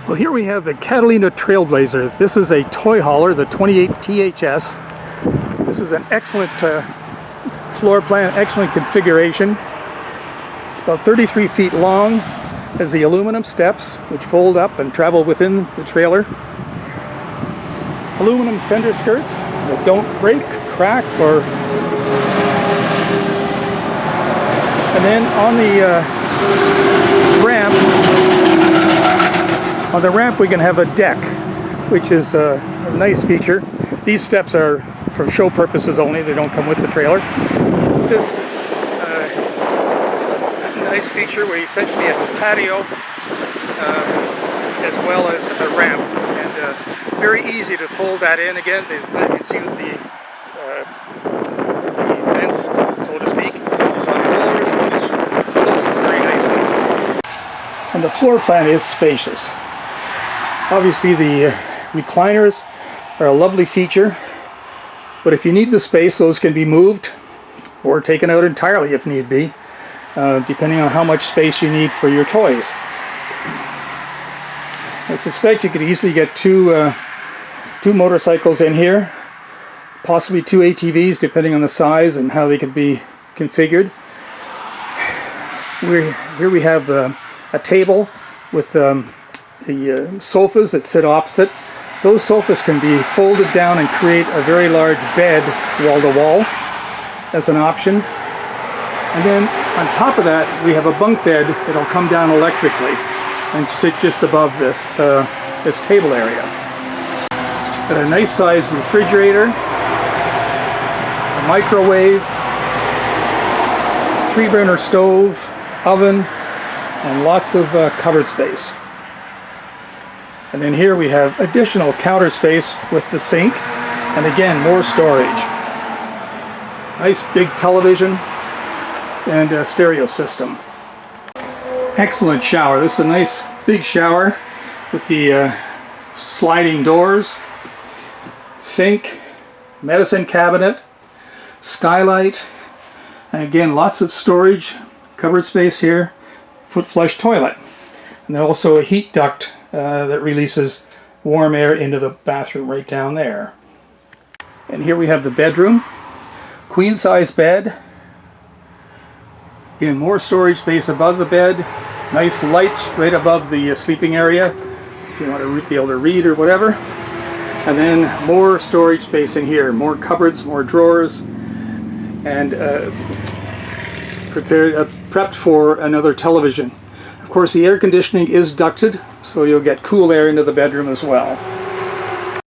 Well, here we have the Catalina Trailblazer. This is a toy hauler, the 28 THS. This is an excellent floor plan, excellent configuration. It's about 33 feet long, has the aluminum steps which fold up and travel within the trailer. Aluminum fender skirts that don't break, crack, or... And then on the ramp we can have a deck, which is a nice feature. These steps are for show purposes only, they don't come with the trailer. This is a nice feature where you essentially have a patio as well as a ramp, and very easy to fold that in. Again, you can see with the fence, so to speak, is on rollers, and just closes very nicely. And the floor plan is spacious. Obviously the recliners are a lovely feature, but if you need the space, those can be moved or taken out entirely if need be, depending on how much space you need for your toys. I suspect you could easily get two motorcycles in here, possibly two ATVs depending on the size and how they could be configured. Here we have a table with the sofas that sit opposite. Those sofas can be folded down and create a very large bed wall to wall as an option. And then on top of that we have a bunk bed that'll come down electrically and sit just above this this table area. Got a nice sized refrigerator, a microwave, 3-burner stove, oven, and lots of cupboard space. And then here we have additional counter space with the sink, and again more storage. Nice big television and a stereo system. Excellent shower. This is a nice big shower with the sliding doors, sink, medicine cabinet, skylight, and again lots of storage, cupboard space here, foot flush toilet, and then also a heat duct that releases warm air into the bathroom right down there. And here we have the bedroom, queen size bed, again more storage space above the bed, nice lights right above the sleeping area if you want to be able to read or whatever, and then more storage space in here, more cupboards, more drawers, and prepped for another television. Of course, the air conditioning is ducted, so you'll get cool air into the bedroom as well.